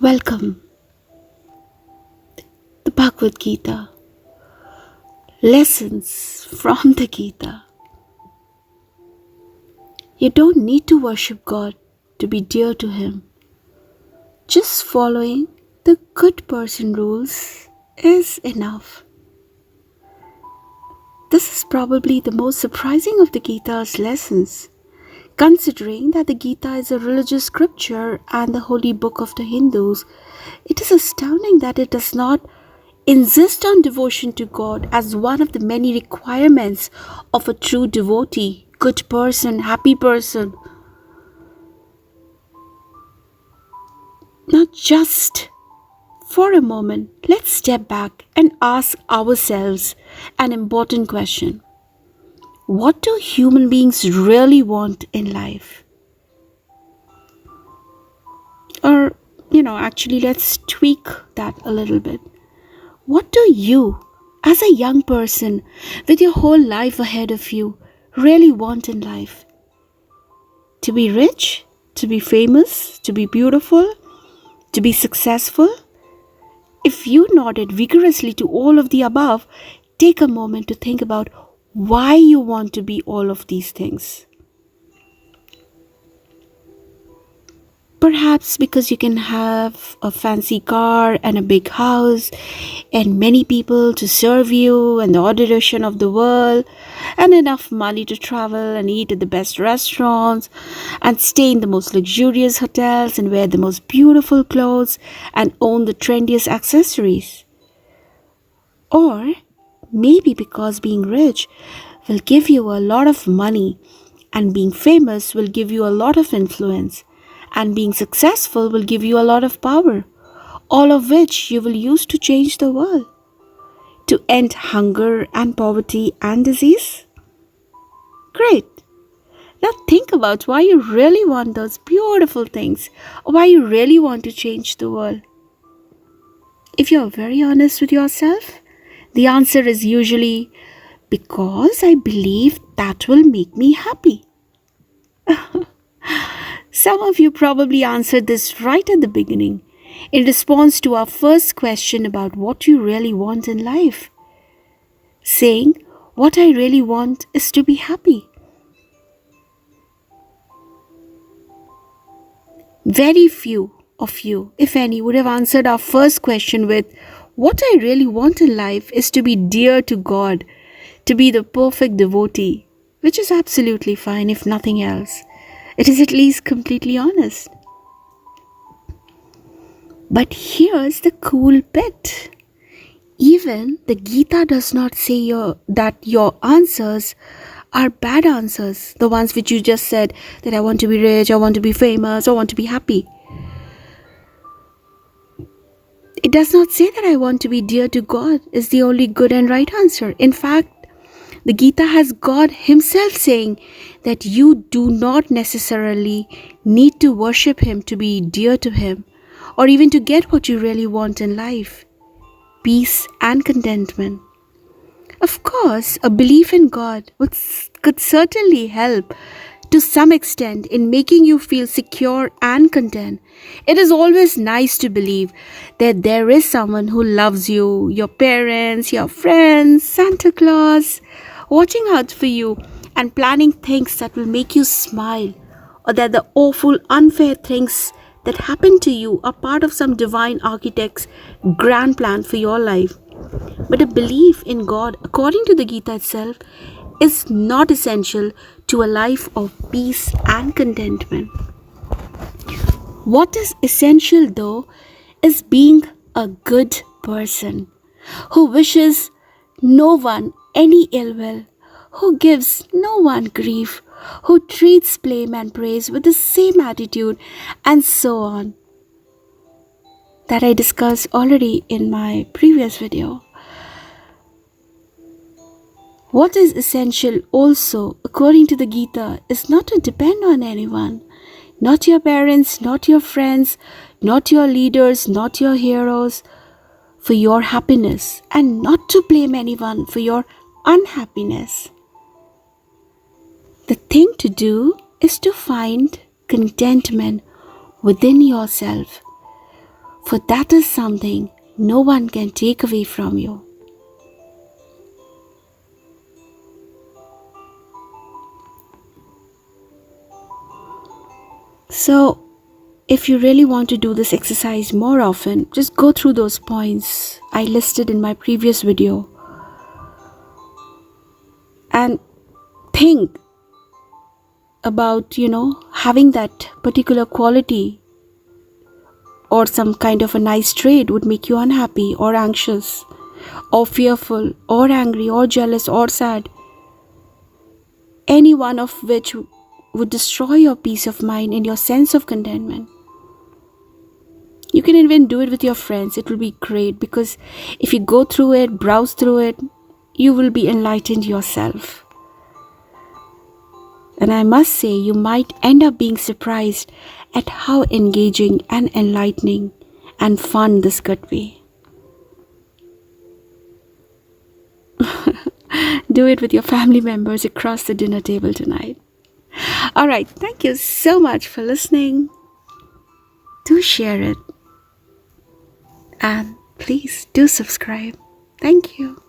Welcome, the Bhagavad Gita. Lessons from the Gita. You don't need to worship God to be dear to Him. Just following the good person rules is enough. This is probably the most surprising of the Gita's lessons, considering that the Gita is a religious scripture and the holy book of the Hindus. It is astounding that it does not insist on devotion to God as one of the many requirements of a true devotee, good person, happy person. Now, just for a moment, let's step back and ask ourselves an important question. What do human beings really want in life? Or, actually, let's tweak that a little bit. What do you, as a young person with your whole life ahead of you, really want in life? To be rich? To be famous? To be beautiful? To be successful? If you nodded vigorously to all of the above, take a moment to think about why you want to be all of these things. Perhaps because you can have a fancy car and a big house and many people to serve you and the adoration of the world and enough money to travel and eat at the best restaurants and stay in the most luxurious hotels and wear the most beautiful clothes and own the trendiest accessories. Or maybe because being rich will give you a lot of money and being famous will give you a lot of influence. And being successful will give you a lot of power, all of which you will use to change the world, to end hunger and poverty and disease. Great. Now think about why you really want those beautiful things, or why you really want to change the world. If you're very honest with yourself, the answer is usually because I believe that will make me happy. Some of you probably answered this right at the beginning in response to our first question about what you really want in life, saying, "What I really want is to be happy." Very few of you, if any, would have answered our first question with, "What I really want in life is to be dear to God, to be the perfect devotee," which is absolutely fine if nothing else. It is at least completely honest. But here's the cool bit. Even the Gita does not say that your answers are bad answers. The ones which you just said that I want to be rich, I want to be famous, I want to be happy. It does not say that I want to be dear to God is the only good and right answer. In fact, the Gita has God Himself saying that you do not necessarily need to worship Him to be dear to Him or even to get what you really want in life, peace and contentment. Of course, a belief in God could certainly help to some extent in making you feel secure and content. It is always nice to believe that there is someone who loves you, your parents, your friends, Santa Claus, watching out for you and planning things that will make you smile, or that the awful, unfair things that happen to you are part of some divine architect's grand plan for your life. But a belief in God, according to the Gita itself, is not essential to a life of peace and contentment. What is essential, though, is being a good person who wishes no one any ill will, who gives no one grief, who treats blame and praise with the same attitude, and so on, that I discussed already in my previous video. What is essential also, according to the Gita, is not to depend on anyone, not your parents, not your friends, not your leaders, not your heroes, for your happiness, and not to blame anyone for your unhappiness. The thing to do is to find contentment within yourself, For that is something no one can take away from you. So, if you really want to do this exercise more often, just go through those points I listed in my previous video and think about, having that particular quality or some kind of a nice trait would make you unhappy or anxious or fearful or angry or jealous or sad. Any one of which would destroy your peace of mind and your sense of contentment. You can even do it with your friends. It will be great because if you go through it, browse through it, you will be enlightened yourself. And I must say, you might end up being surprised at how engaging and enlightening and fun this could be. Do it with your family members across the dinner table tonight. Alright, thank you so much for listening. Do share it. And please do subscribe. Thank you.